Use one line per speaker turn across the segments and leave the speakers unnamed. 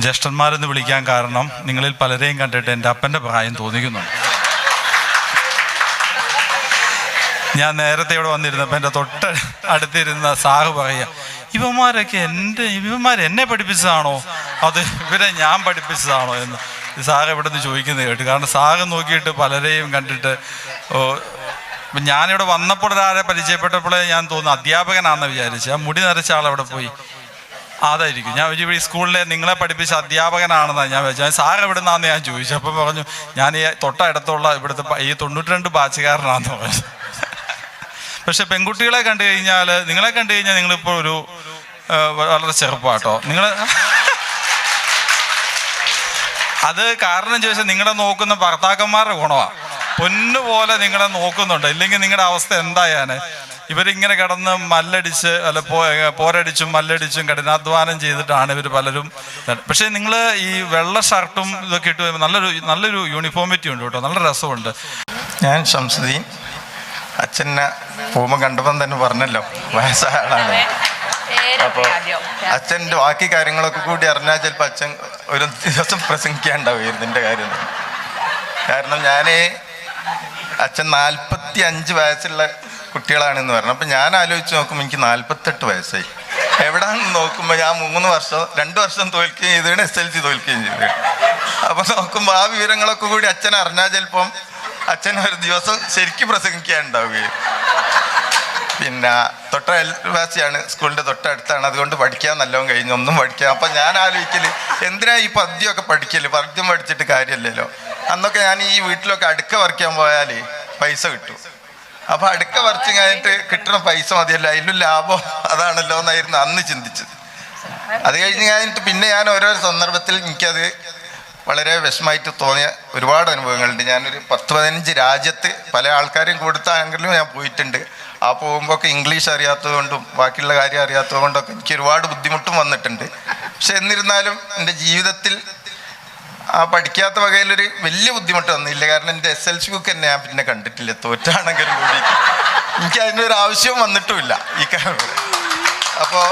ജ്യേഷ്ഠന്മാരെന്ന് വിളിക്കാൻ കാരണം നിങ്ങളിൽ പലരെയും കണ്ടിട്ട് എൻ്റെ അപ്പൻ്റെ പ്രായം തോന്നിക്കുന്നുണ്ട്. ഞാൻ നേരത്തെ ഇവിടെ വന്നിരുന്നപ്പോൾ എൻ്റെ തൊട്ട് അടുത്തിരുന്ന സാറ് പറയുക, ഇവന്മാർ എന്നെ പഠിപ്പിച്ചതാണോ അത് ഇവരെ ഞാൻ പഠിപ്പിച്ചതാണോ എന്ന് സാറ് ഇവിടെ നിന്ന് ചോദിക്കുന്നത് കേട്ടു. കാരണം സാറ് നോക്കിയിട്ട് പലരെയും കണ്ടിട്ട് ഞാനിവിടെ വന്നപ്പോൾ ഒരാളെ പരിചയപ്പെട്ടപ്പോഴേ ഞാൻ തോന്നുന്നു അധ്യാപകനാണെന്ന് വിചാരിച്ചു. ആ മുടി നരച്ച ആളവിടെ പോയി, അതായിരിക്കും. ഞാൻ ഈ സ്കൂളിലെ നിങ്ങളെ പഠിപ്പിച്ച അധ്യാപകനാണെന്നാണ് ഞാൻ വിചാരിച്ചത്. സാർ എവിടെ നിന്നാന്ന് ഞാൻ ചോദിച്ചു. അപ്പം പറഞ്ഞു ഞാൻ ഈ തൊട്ടടുത്തുള്ള ഇവിടുത്തെ ഈ 92 ബാച്ചുകാരനാണെന്ന് പറഞ്ഞു. പക്ഷെ പെൺകുട്ടികളെ കണ്ടു കഴിഞ്ഞാൽ, നിങ്ങളെ കണ്ടു കഴിഞ്ഞാൽ നിങ്ങളിപ്പോൾ ഒരു വളരെ ചെറുപ്പാട്ടോ. അത് കാരണം ചോദിച്ചാൽ നിങ്ങളെ നോക്കുന്ന ഭർത്താക്കന്മാരുടെ ഗുണമാണ്. പൊന്നുപോലെ നിങ്ങളെ നോക്കുന്നുണ്ട്. ഇല്ലെങ്കിൽ നിങ്ങളുടെ അവസ്ഥ എന്തായാന്? ഇവരിങ്ങനെ കിടന്ന് മല്ലടിച്ച് പോരടിച്ചും മല്ലടിച്ചും കഠിനാധ്വാനം ചെയ്തിട്ടാണ് ഇവർ പലരും. പക്ഷേ നിങ്ങൾ ഈ വെള്ള ഷർട്ടും ഇതൊക്കെ ഇട്ട് നല്ലൊരു യൂണിഫോമിറ്റി ഉണ്ട് കേട്ടോ, നല്ല രസമുണ്ട്.
ഞാൻ ശംസുദ്ദീൻ. അച്ഛനെ പോകുമ്പോൾ കണ്ടപ്പം തന്നെ പറഞ്ഞല്ലോ വയസ്സായ ആളാണ്. അപ്പോൾ അച്ഛൻ്റെ ബാക്കി കാര്യങ്ങളൊക്കെ കൂടി അറിഞ്ഞാൽ ചിലപ്പോൾ അച്ഛൻ ഒരു ദിവസം പ്രസംഗിക്കാണ്ടാവും ഇതിൻ്റെ കാര്യം. കാരണം അച്ഛൻ 45 വയസ്സുള്ള കുട്ടികളാണെന്ന് പറഞ്ഞു. അപ്പം ഞാൻ ആലോചിച്ച് നോക്കുമ്പോൾ എനിക്ക് 48 വയസ്സായി. എവിടെയാണെന്ന് നോക്കുമ്പോൾ ഞാൻ 2 വർഷം തോൽക്കുകയും ചെയ്തതാണ്, SLC തോൽക്കുകയും ചെയ്തത്. അപ്പം നോക്കുമ്പോൾ ആ വിവരങ്ങളൊക്കെ കൂടി അച്ഛൻ അറിഞ്ഞാൽ ചിലപ്പം അച്ഛൻ ഒരു ദിവസം ശരിക്കും പ്രസംഗിക്കാനുണ്ടാവുകയും. പിന്നെ അയൽവാസിയാണ്, സ്കൂളിൻ്റെ തൊട്ടടുത്താണ്, അതുകൊണ്ട് പഠിക്കാൻ നല്ലോണം കഴിഞ്ഞു, ഒന്നും പഠിക്കാം. അപ്പം ഞാൻ ആലോചിക്കൽ എന്തിനാ ഈ പദ്യമൊക്കെ പഠിക്കല്, പദ്യം പഠിച്ചിട്ട് കാര്യമില്ലല്ലോ. അന്നൊക്കെ ഞാൻ ഈ വീട്ടിലൊക്കെ അടുക്ക പറിക്കാൻ പോയാൽ പൈസ കിട്ടും. അപ്പം അടുക്ക പറിച്ച് കഴിഞ്ഞിട്ട് കിട്ടുന്ന പൈസ മതിയല്ലോ, അതിലും ലാഭം അതാണല്ലോ എന്നായിരുന്നു അന്ന് ചിന്തിച്ചത്. അത് കഴിഞ്ഞ് കഴിഞ്ഞിട്ട് പിന്നെ ഞാൻ ഓരോ സന്ദർഭത്തിൽ എനിക്കത് വളരെ വിഷമമായിട്ട് തോന്നിയ ഒരുപാട് അനുഭവങ്ങളുണ്ട്. ഞാനൊരു 10-15 രാജ്യത്ത് പല ആൾക്കാരെയും കൊടുത്താണെങ്കിലും ഞാൻ പോയിട്ടുണ്ട്. ആ പോകുമ്പോൾ ഒക്കെ ഇംഗ്ലീഷ് അറിയാത്തത് കൊണ്ടും ബാക്കിയുള്ള കാര്യം അറിയാത്തത് കൊണ്ടൊക്കെ എനിക്ക് ഒരുപാട് ബുദ്ധിമുട്ടും വന്നിട്ടുണ്ട്. പക്ഷെ എന്നിരുന്നാലും എൻ്റെ ജീവിതത്തിൽ ആ പഠിക്കാത്ത വകയിലൊരു വലിയ ബുദ്ധിമുട്ട് വന്നില്ല. കാരണം എൻ്റെ SLC ബുക്ക് തന്നെ ഞാൻ പിന്നെ കണ്ടിട്ടില്ല, തോറ്റാണെങ്കിലും കൂടി എനിക്ക് അതിനൊരു ആവശ്യവും വന്നിട്ടുമില്ല ഈ കാര്യം. അപ്പോൾ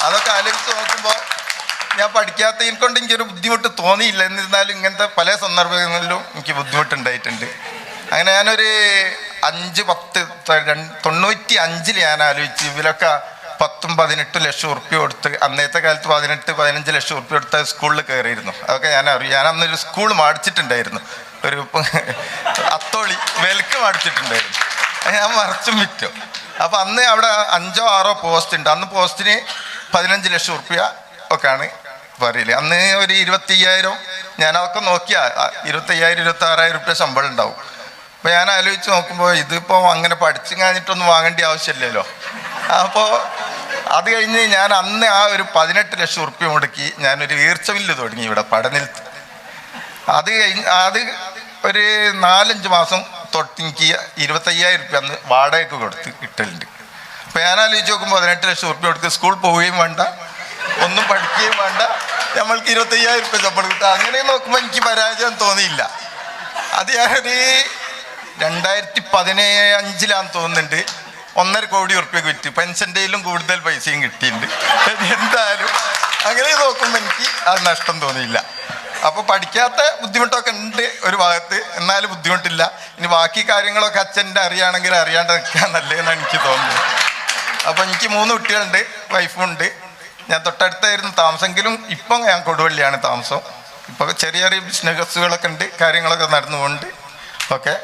അതൊക്കെ ആലോചിച്ച് നോക്കുമ്പോൾ ഞാൻ പഠിക്കാത്തതിനെ കൊണ്ട് എനിക്കൊരു ബുദ്ധിമുട്ട് തോന്നിയില്ല. എന്നിരുന്നാലും ഇങ്ങനത്തെ പല സന്ദർഭങ്ങളിലും എനിക്ക് ബുദ്ധിമുട്ടുണ്ടായിട്ടുണ്ട്. അങ്ങനെ ഞാനൊരു 95 ഞാൻ ആലോചിച്ച് ഇവരൊക്കെ 10-18 ലക്ഷം ഉറുപ്പ്യ കൊടുത്ത്, അന്നത്തെ കാലത്ത് 18-15 ലക്ഷം ഉറുപ്പ്യ കൊടുത്ത സ്കൂളിൽ കയറിയിരുന്നു. അതൊക്കെ ഞാൻ അറിയും. ഞാൻ അന്നൊരു സ്കൂൾ മേടിച്ചിട്ടുണ്ടായിരുന്നു, ഒരു അത്തോളി വെൽക്കം മേടിച്ചിട്ടുണ്ടായിരുന്നു. ഞാൻ മറച്ചും വിറ്റു. അപ്പം അന്ന് അവിടെ 5-6 പോസ്റ്റ് ഉണ്ട്. അന്ന് പോസ്റ്റിന് 15 ലക്ഷം ഉറുപ്പ്യ ഒക്കെയാണ് പറയില്ലേ. അന്ന് ഒരു 25,000 ഞാനതൊക്കെ നോക്കിയാൽ 25,000-26,000 ഉറുപ്പ്യ ശമ്പളം ഉണ്ടാവും. അപ്പോൾ ഞാൻ ആലോചിച്ച് നോക്കുമ്പോൾ ഇതിപ്പോൾ അങ്ങനെ പഠിച്ചു കഴിഞ്ഞിട്ടൊന്നും വാങ്ങേണ്ട ആവശ്യമില്ലല്ലോ. അപ്പോൾ അത് കഴിഞ്ഞ് ഞാൻ അന്ന് ആ ഒരു 18 ലക്ഷം ഉറുപ്പ്യ മുടക്കി ഞാനൊരു ഈർച്ച മില്ല് തുടങ്ങി ഇവിടെ പടനിലത്ത്. അത് ഒരു 4-5 മാസം തൊട്ട് എനിക്ക് 25,000 ഉറുപ്പ്യ അന്ന് വാടകയ്ക്ക് കൊടുത്ത് കിട്ടലുണ്ട്. അപ്പോൾ ഞാൻ ആലോചിച്ച് നോക്കുമ്പോൾ 18 ലക്ഷം ഉറുപ്പ്യ കൊടുത്ത് സ്കൂൾ പോവുകയും വേണ്ട, ഒന്നും പഠിക്കുകയും വേണ്ട, നമ്മൾക്ക് 25,000 ഉറുപ്പ്യ ശമ്പളം കിട്ടുക. അങ്ങനെ നോക്കുമ്പോൾ എനിക്ക് പരാജയം തോന്നിയില്ല. അത് ഞാനൊരു 2015 തോന്നുന്നുണ്ട് 1.5 കോടി ഉറുപ്പ്യക്ക് വിറ്റ്. പെൻഷൻ്റെയിലും കൂടുതൽ പൈസയും കിട്ടിയിട്ടുണ്ട്. എന്തായാലും അങ്ങനെ നോക്കുമ്പോൾ എനിക്ക് അത് നഷ്ടം തോന്നിയില്ല. അപ്പോൾ പഠിക്കാത്ത ബുദ്ധിമുട്ടൊക്കെ ഉണ്ട് ഒരു ഭാഗത്ത്, എന്നാലും ബുദ്ധിമുട്ടില്ല. ഇനി ബാക്കി കാര്യങ്ങളൊക്കെ അച്ഛൻ്റെ അറിയുകയാണെങ്കിൽ അറിയാണ്ട് നിൽക്കാൻ നല്ലതെന്നാണ് എനിക്ക് തോന്നുന്നത്. അപ്പോൾ എനിക്ക് 3 കുട്ടികളുണ്ട്, വൈഫുണ്ട്. ഞാൻ തൊട്ടടുത്തായിരുന്നു താമസമെങ്കിലും ഇപ്പം ഞാൻ കൊടുവള്ളിയാണ് താമസം. ഇപ്പോൾ ചെറിയ ചെറിയ ബിസിനസ്സുകളൊക്കെ ഉണ്ട്, കാര്യങ്ങളൊക്കെ നടന്നുകൊണ്ട് ഓക്കെ.